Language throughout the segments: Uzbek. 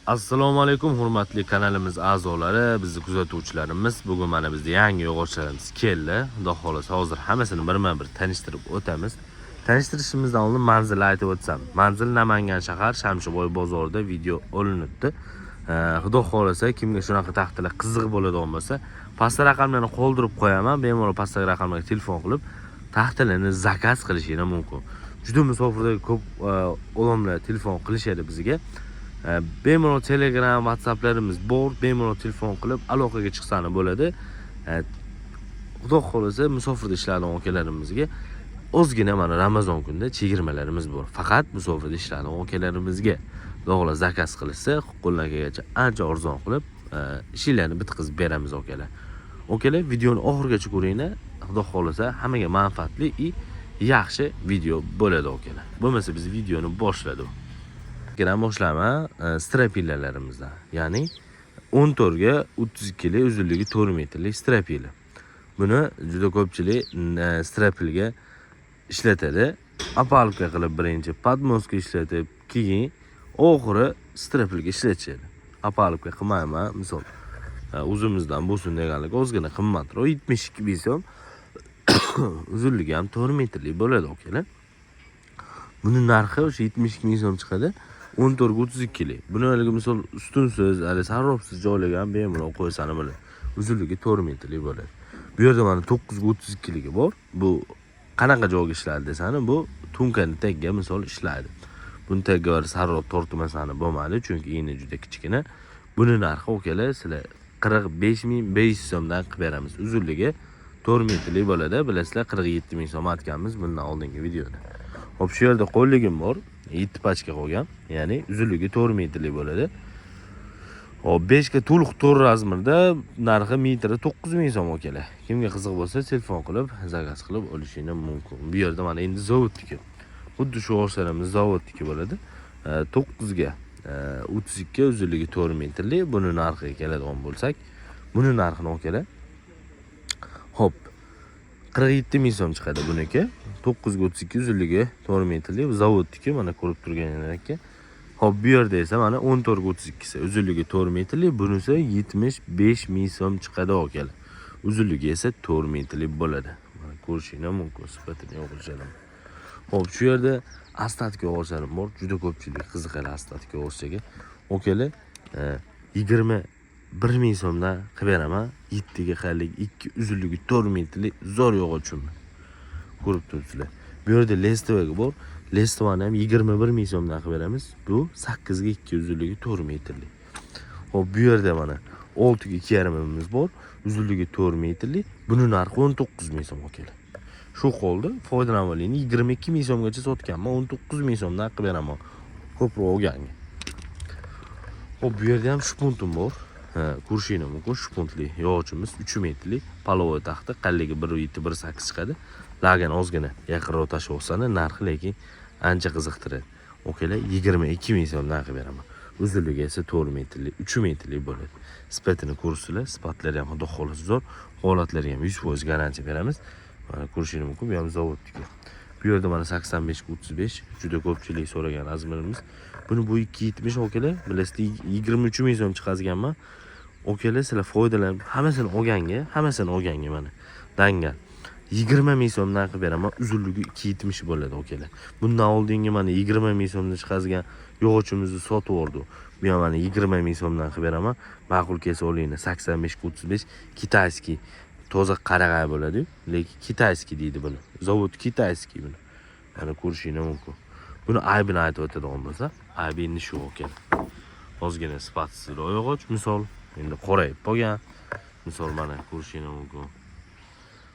Assalomu alaykum hurmatli kanalimiz a'zolari, bizni kuzatuvchilarimiz. Bugun mana bizda yangi yog'ochlarimiz keldi. Xudo xolasa hozir hammasini birma-bir tanishtirib o'tamiz. Tanishtirishimizdan oldin manzilni aytib o'tsam. Manzil Namangan shahar Shamshiboy bozorida video olinibdi. Xudo xolasa kimga shunaqa taxtalar qiziq bo'ladigan bo'lsa, pastda raqamlarni qoldirib qo'yaman. Bemalol pastdagi raqamlarga telefon qilib taxtalarni zakaz qilishingiz mumkin. Juda musofirdagi ko'p odamlar telefon qilishadi bizga. Bemalol Telegram, WhatsApplarimiz bor. Bemalol telefon qilib aloqaga chiqsani bo'ladi. Xudo xolasa musofirda ishlagan akalarimizga ozgina mana Ramazon kunida chegirmalarimiz bor. Faqat musofirda ishlagan akalarimizga xudo zakaz qilsa, qo'ldan kelgancha ancha arzon qilib ishlarni bitkazib beramiz akalar. Akalar, videoni oxirigacha ko'ringlar. Xudo xolasa hammaga manfaatli yaxshi video bo'ladi akalar. Bo'lmasa biz videoni boshladik. Boshlayman strapilalarimizdan. Ya'ni 14 ga 32 li uzunligi 4 metrlik strapil. Buni juda ko'pchilik strapilga ishlatadi. Apalka qilib birinchi podmoska ishlatib, keyin oxiri strapilga ishlatishadi. Apalka qilmayman, misol uzimizdan bo'lsin deganlik ozgina qimmatroq 72 so'm. Uzunligi ham 4 metrlik bo'ladi akalar. Buni narxi o'sha 72 so'm chiqadi. 14 ga 32 li. Buni haliga misol ustunsiz, sarrofsiz joylagan bemalol qo'ysani bo'ladi. Uzunligi 4 metrlik bo'ladi. Bu yerda mana 9 ga 32 ligi bor. Bu qanaqa joyga ishlaydi desani, bu tunkani tagiga misol ishlaydi. Buni tagiga sarrof tortmasani bo'lmaydi, chunki igna juda kichkina. Buni narxi okalar sizlar 45.500 so'mdan qilib beramiz. Uzunligi 4 metrlik bo'ladi. Bilasizlar, 47.000 so'm aytganmiz bundan oldingi videoda. Hop, shu yerda qo'lligim bor. 7 pachka qolgan. Ya'ni uzunligi 4 metrlik bo'ladi. Hop, 5 ga to'liq 4 razmerda narxi metri 9.000 so'm akalar. Kimga qiziq bo'lsa telefon qilib, zakaz qilib olishingiz mumkin. Bu yerda mana endi zavodniki. Xuddi shu o'xsharamiz zavodniki bo'ladi. 9 ga 32 uzunligi 4 metrlik. Buni narxiga keladigan bo'lsak, buni narxini akalar. Hop, 47.000 so'm chiqadi buniki. 9 ga 32 uzunligi 4 metrlik zavodniki, mana ko'rib turganingizdek. Hop, bu yerda esa mana 14 ga 32 uzunligi 4 metrlik, bunisi 75.000 so'm chiqadi akalar. Uzunligi esa 4 metrlik bo'ladi. Mana ko'rishingiz mumkin, sifatini yo'qolishadi. Hop, shu yerda astatka yog'ochlarim bor. Juda ko'pchilik qiziqadi astatka yog'ochaga. Akalar, 21.000 so'mdan qilib beraman. 7 ga xalik 2 uzunligi 4 metrlik zo'r yog'ochim. Ko'rib turibsizlar. Bu yerda Lestovaga bor. Lestovani ham 21.000 so'mdan qilib beramiz. Bu 8 ga 2 uzunligi 4 metrlik. Hop, bu yerda mana 6 ga 2,5 bor. Uzunligi 4 metrlik. Buni narxi 19.000 so'm akalar. Shu qoldi. Foydalanuvchilarni 22.000 so'mgacha sotganman. 19.000 so'mdan qilib beraman. Ko'proq olganga. Hop, bu yerda ham shpuntim bor. Ko'rishingiz mumkin, shpuntli yog'ochimiz 3 metrlik palovoy taxta, qalligi 1.7-1.8 chiqadi. Lagan ozgina yaqinroq tashib olsani, narxi lekin ancha qiziqtiradi. Okalar, 22.000 so'mdan qilib beraman. Uzunligi esa 4 metrlik, 3 metrlik bo'ladi. Sifatini ko'rsizlar, sifatlari ham xudo xolasa zo'r, holatlariga ham 100% garantiya beramiz. Mana ko'rishingiz mumkin, bu ham zavodniki. Bu yerda mana 85 ga 35 juda ko'pchilik so'ragan razmerimiz. Buni bu 270 okalar, bilasizlar 23.000 so'm chiqazganman. Okalar, sizlar foydalanib, hammasini olganga mana dangal 20.000 so'mdan qilib beraman. Uzunligi 270 bo'ladi okalar. Bundan oldingi mana 20.000 so'mdan chiqazgan yog'ochimizni sotib oldik. Bu ham mana 20.000 so'mdan qilib beraman. Ma'qul kelsa olinglar. 85 ga 35 kitayskiy toza qarag'ay bo'ladi, lekin kitayskiy deydi buni. Zavod kitayskiy buni. Mana ko'rishingiz mumkin. Buni aybini aytib o'tadigan bo'lsa, aybi endi shu akalar. Ozgina sifatsiz yog'och, misol endi qorayib qolgan. Misol mana ko'rishingiz mumkin.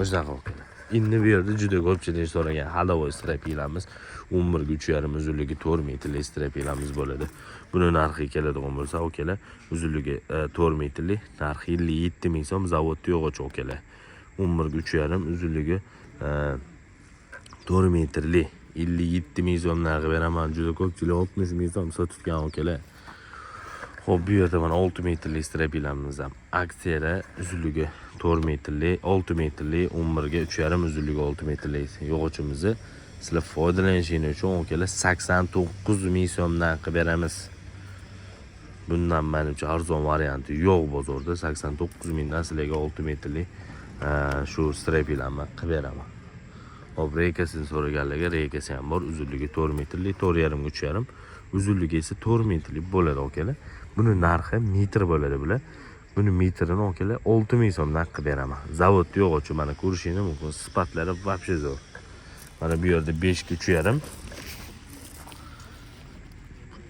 O'shanaqa akalar. Endi bu yerda juda ko'pchilik so'ragan halovoy strapilamiz 11 ga 3,5 uzunligi 4 metrlik strapilamiz bo'ladi. Buni narxi keladigan bo'lsa, akalar, uzunligi 4 metrlik, narxi 57.000 so'm zavodda yog'och akalar. 11 ga 3,5 uzunligi 4 metrlik 57.000 so'mdan qilib beraman. Juda ko'pchilik 60.000 so'm sotgan akalar. Hop, bu yerda mana 6 metrlik strapilamiz ham aksiyada, uzunligi 4 metrlik, 6 metrlik, 11 ga 3,5 uzunligi 6 metrlik yog'ochimizni sizlar foydalanishingiz uchun akalar 89.000 so'mdan qilib beramiz. Bundan menimcha arzon varianti yo'q bozorda. 89 mingdan sizlarga 6 metrli shu strapilama qilib beraman. Hop, reykasini so'raganlarga reykasi ham bor. Uzunligi 4 metrli, 4,5 ga 3,5. Uzunligi esa 4 metrli bo'ladi akalar. Buni narxi metr bo'ladi bular. Buni metrini akalar 6 ming so'mdan qilib beraman. Zavod yo'q uchun mana ko'rishingiz mumkin. Sifatlari вообще zo'r. Mana bu yerda 5 ga 3,5.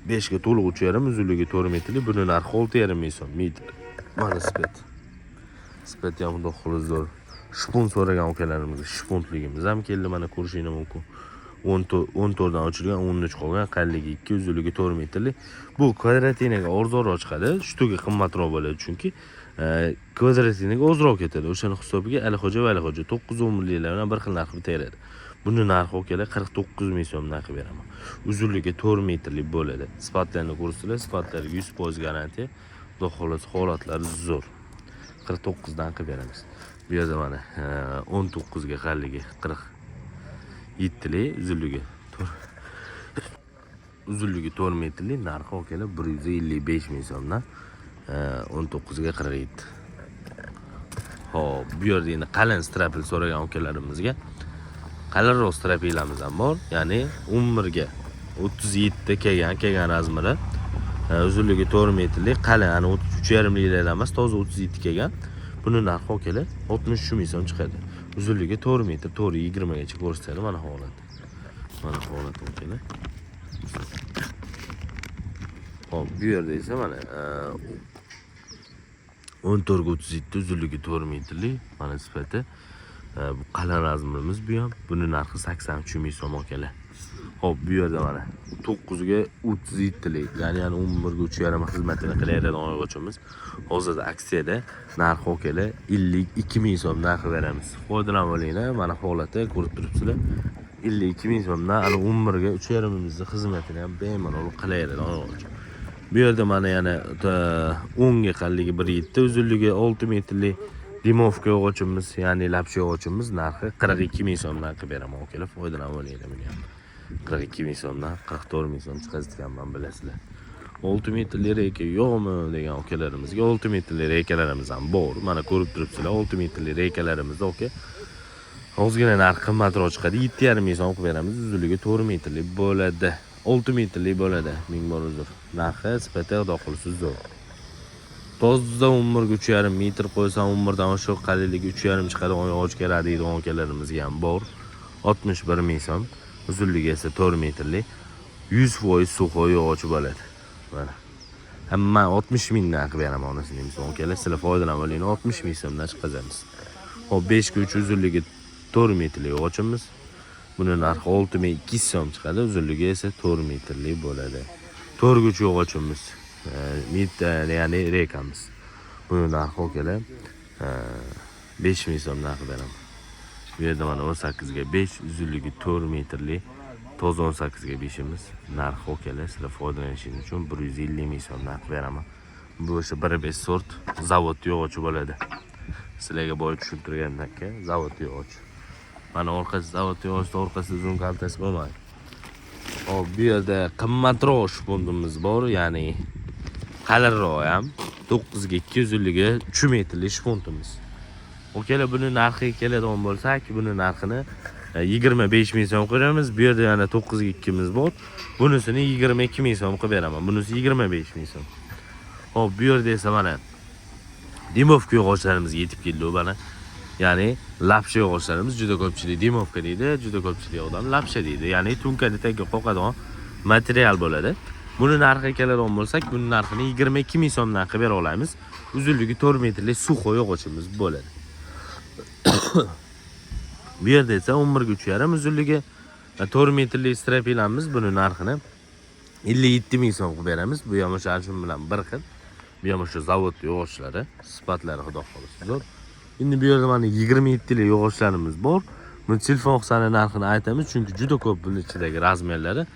5 ga to'liq 3,5, uzunligi 4 metrli. Buni narxi 6,5 ming so'm metr. Mana sipet. Sipet ham xudo xolos zo'r. Shpun so'ragan ukalarimizga shpuntligimiz ham keldi, mana ko'rishingiz mumkin. 14 dan ochilgan, 13 qolgan, qalinligi 2, uzunligi 4 metrli. Bu kvadratinaga arzonroq chiqadi, shtuga qimmatroq bo'ladi chunki kvadratinaga ozroq ketadi. O'shani hisobiga Alixo'ja va Alixo'ja 9-10 millilar bilan bir xil narx bitaradi. Buni narxi okalar 49 ming so'mdan qilib beraman. Uzunligi 4 metrli bo'ladi. Sifatlarni ko'rsizlar, sifatlariga 100% garantiya. Xudo xolos holatlari zo'r. 49 dan qilib beramiz. Bu yerda mana 19 ga qalinligi 47li, uzunligi 4 metrli, narxi okalar 155 ming so'mdan 19 ga 47. Hop, bu yerda endi qalin strapil so'ragan ukalarimizga qalinroq strapilamiz ham bor. Ya'ni 11 ga 37 kelgan razmeri. Uzunligi 4 metrli, qalin, ana 33,5 millilar emas, toza 37 kelgan. Buni narxi okalar 63 ming so'm chiqadi. Uzunligi 4 metr, 4,20 gacha ko'rsatadi mana holat. Mana holat okalar. Hop, bu yerda esa mana 14 ga 37, uzunligi 4 metrli, mana sifati. Bu qalin razmerimiz bu ham. Buni narxi 83 ming so'm okalar. Hop, bu yerda mana 9 ga 37lik, ya'ni 11 ga 3,5 xizmatini qilayotgan oyog'imiz. Hozirda aksiyada narxi okalar 52 ming so'mdan qilib beramiz. Foydalanib olinglar, mana holati ko'rib turibsizlar. 52 ming so'mdan 11 ga 3,5 mingni xizmatini ham bemalol qilayotgan oyog'imiz. Bu yerda mana yana 10 ga qalinligi 1,7, uzunligi 6 metrli dimovka yog'ochimiz, ya'ni lapsha yog'ochimiz narxi 42 ming so'mdan qilib beraman okalar. Foydalanib olinglar buni ham. 42 ming so'mdan 44 ming so'm chiqazganman, bilasizlar. 6 metrli reyka yo'qmi degan ukalarimizga 6 metrli reykalarimiz ham bor. Mana ko'rib turibsizlar, 6 metrli reykalarimiz oka. Ozgina narx qimmatroq chiqadi. 7,5 ming so'm qilib beramiz. Uzunligi 4 metrli bo'ladi. 6 metrli bo'ladi. Ming bor uzr. Narxi sifati xudo xolisi zo'r. Tozda 11 ga 3,5 metr qo'ysam 11 dan oshiq qalinligi 3,5 chiqadi. Oyoq kerak deydigan ukalarimizga ham bor. 61 ming so'm. Uzunligi esa 4 metrli. 100% suxoy yog'och bo'ladi. Mana. Hamma 60 mingdan qilib beraman onasini misol okalar. Sizlar foydalanib olinglar, 60 ming so'mdan chiqazamiz. Hop, 5 ga 3 uzunligi 4 metrli yog'ochimiz. Buni narxi 6200 so'm chiqadi, uzunligi esa 4 metrli bo'ladi. 4 ga 3 yog'ochimiz, ya'ni reykamiz. Buni narxi okalar 5 ming so'mdan qilib beraman. Bu yerda mana 18 ga 5, uzunligi 4 metrli, toza 18 ga 5imiz. Narxi okalar, sizlar foydalanishingiz uchun 150 ming so'mdan qilib beraman. Bu o'sha 1.5 sort zavod yog'ochi bo'ladi. Sizlarga boya tushuntirgandan keyin zavod yog'ochi. Mana orqasi zavod yog'ochi, orqasi uzun kaltasi bo'lmaydi. Hop, bu yerda qimmatroq shpundimiz bor, ya'ni qalinroq ham 9 ga 2, uzunligi 3 metrli shpundimiz. Okalar, buni narxiga keladigan bo'lsak, buni narxini 25 ming so'm qo'yamiz. Bu yerda yana 9 ga 2 miz bor. Bunisini 22 ming so'm qilib beraman. Bunisi 25 ming so'm. Hop, bu yerda esa mana dimovka yog'ochlarimiz yetib keldi mana. Ya'ni lapsha yog'ochlarimiz juda ko'pchilik dimovka deydi, juda ko'pchilik odam lapsha deydi. Ya'ni tunkani tagiga qo'qadigan material bo'ladi. Buni narxiga keladigan bo'lsak, buni narxini 22 ming so'mdan qilib bera olamiz. Uzunligi 4 metrli suxo yog'ochimiz bo'ladi. Bu yerda esa 11 ga 3,5, uzunligi 4 metrli strapilamiz. Buni narxini 57 ming so'm qilib beramiz. Bu ham o'sha shun bilan bir xil. Bu ham o'sha zavod yog'ochlari, sifatlari xudo xolisi zo'r. Endi bu yerda mana 27 li yog'ochlarimiz bor. Buni telefon hisobini narxini aytamiz chunki juda ko'p buni ichidagi razmerlari.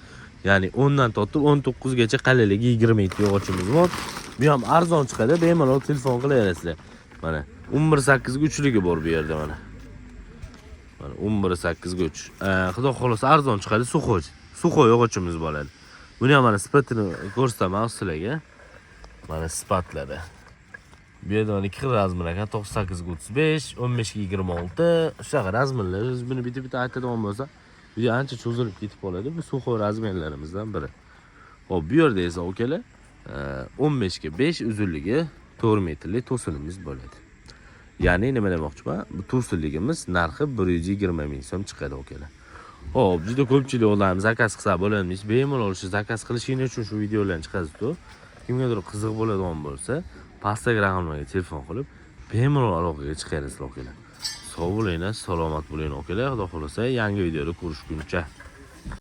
Ya'ni 10 dan tortib 19 gacha qalinligi 27 yog'ochimiz bor. Bu ham arzon chiqadi, bemalol telefon qilaverasizlar. Mana 11.8 ga 3ligi bor bu yerda mana. Mana 11.8 ga 3. Xudo xolisi arzon chiqadi, suxo yog'ochimiz bo'ladi. Buni ham mana sifatini ko'rsataman sizlarga. Mana sifatlari. Bu yerda 12 xil razmlar ekan. 98 ga 35, 15 ga 26. Shunaqa razmlar. Biz buni bitta aytadigan bo'lsa, video ancha cho'zilib ketib qoladi. Bu suxoy razmerlarimizdan biri. Hop, bu yerda esa okalar 15 ga 5 uzunligi 4 metrlik to'sinimiz bo'ladi. Ya'ni nima demoqchiman? Bu to'sinligimiz narxi 120 ming so'm chiqadi okalar. Hop, juda ko'pchilik odam zakaz qilsa bo'ladimi? Bemalol shu zakaz qilishinglar uchun shu videolarni chiqazib-ku. Kimgadir qiziq bo'ladigan bo'lsa, pastdagi raqamlarga telefon qilib, bemalol aloqaga chiqaringlar okalar. Sog' bo'linglar, salomat bo'linglar okalar. Xudo xolasa yangi videoda ko'rishguncha.